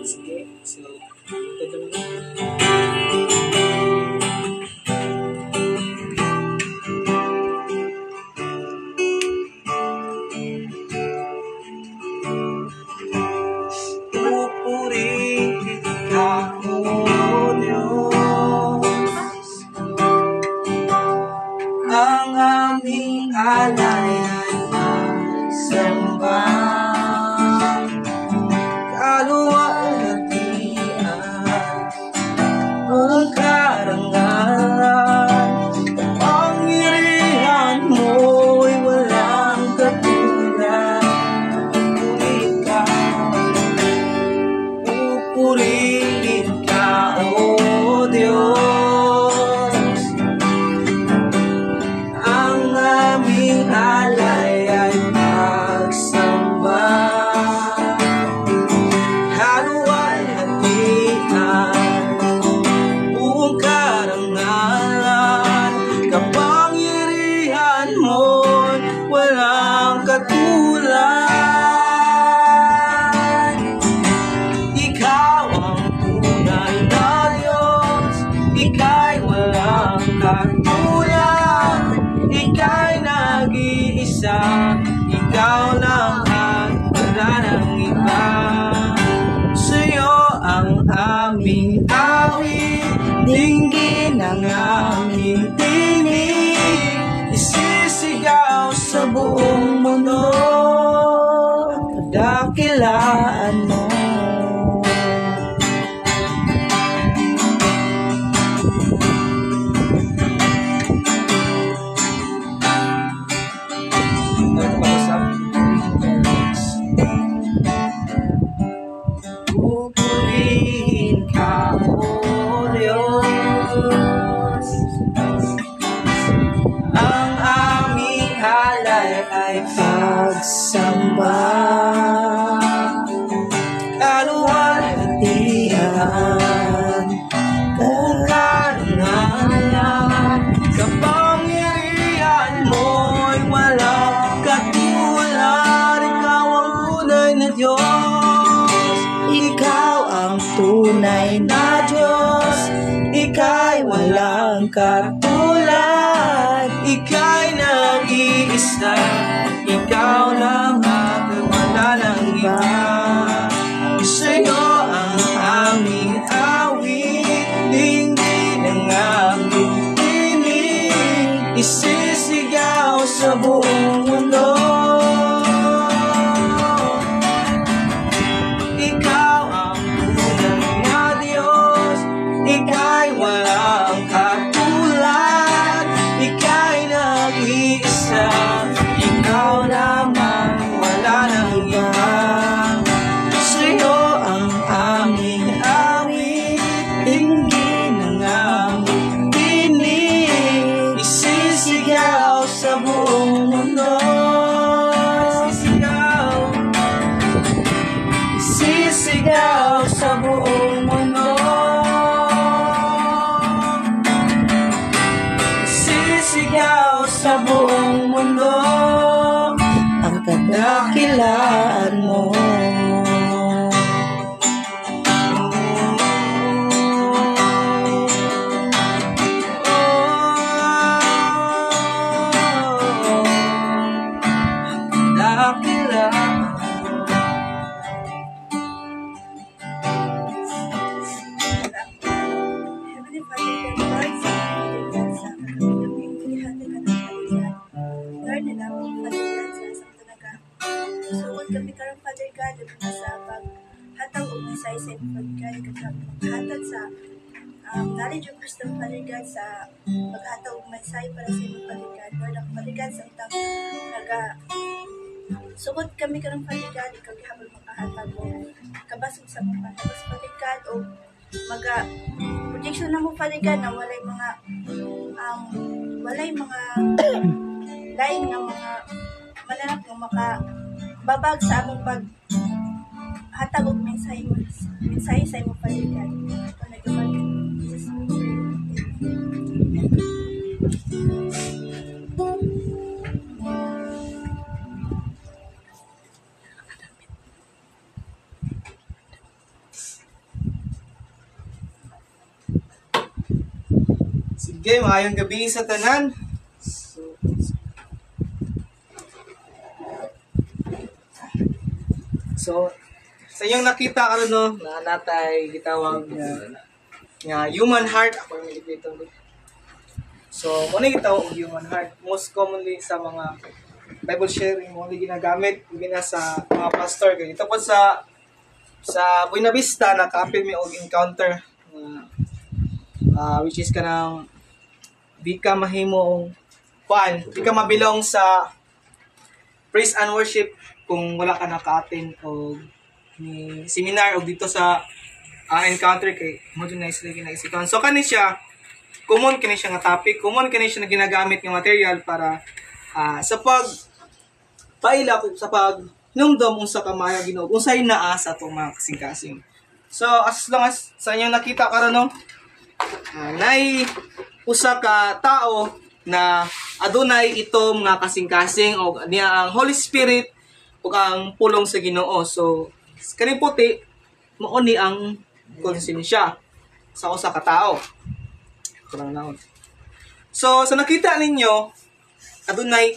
Sige. So, ito naman. Pupurihin ka, O Diyos. Ang aming alay ay magsamba. Kaluwalhatian, ang karangalan, kapangyarihan mo'y walang katulad. Kung ikaw, pupurihin ka, O Diyos. Ang aming alay ay magsamba. Kaluwalhatian, buong karangalan, kapangyarihan mo'y walang katulad. Ikaw ang tunay na Diyos, ika'y walang katulad. Ika'y nag-iisa, ikaw lang at wala nang iba. Sa'yo ang aming awit, dinggin ang aming tinig, isisigaw sa buong mundo, kadakilaan mo. Pupurihin ka, O Diyos. Ang aming alay ay pagsamba. Kaluwalhatian, karangalan, kapangyarihan mo'y walang katulad. Ikaw ang tunay na Diyos, ikaw ang tunay na Diyos, ika'y walang katulad. Ika'y nag-iisa, ikaw lang at wala nang iba. Sa'yo ang aming awit, dinggin ang aming tinig, isisigaw sa buong mundo. Ikaw ang tunay na Diyos, ika'y walang katulad. Ika'y nag-iisa, ikaw lamang, wala nang iba. Sa'yo ang aming awit, dinggin ang aming tinig, isisigaw sa buong mundo. Isisigaw sa buong mundo. Isisigaw sa buong mundo, ang kadakilaan mo. Dakilaan. Heavenly Father, Lord, sa pagkakas sa kami pinihati ka ng kaliyan. Lord, nalawang Father God sa asang talaga. Sugod kami karang Father God, at sa paghatag o masay sa Father God, maghatag sa knowledge of wisdom, Father God, sa paghatag o masay para sa inyo, Father God. Lord, ang Father God, sa utang sugod kami karang Father God, ikaw gihabol makahatag mo. Kabasog sa mga tapos Father God, o projection na mo, Father God, na walay mga lain nga mga mananap nga makababag sa among paghatag og mensahe sa imong Father God. Ito nagabag Jesus. Okay, maayong gabi sa tanan. So, sa inyong nakita karon no, na natay gitawag nga human heart ako yung dito. So, muna gitawag human heart. Most commonly sa mga Bible sharing mo ginagamit gina sa mga pastor kay ito po sa Buena Vista naka-apil mi og encounter which is kanang di ka mahimong di ka mabilong sa praise and worship kung wala ka naka-attend og ni seminar og dito sa encounter kay mo din nice lagi na isikan. So kani siya common kini siya nga topic, common kini siya na ginagamit nga material para sa pag paila ko sa pag numdom unsa ka maayo Ginoo unsay naa sa atong mga kasing-kasing. So as long as sa inyo nakita karon no nay usa ka tao na adunay itom nga kasing-kasing o niya ang Holy Spirit ug ang pulong sa Ginoo. So kani puti mao ni ang konsensya sa usa ka tao. Kurang naon. So sa nakita ninyo adunay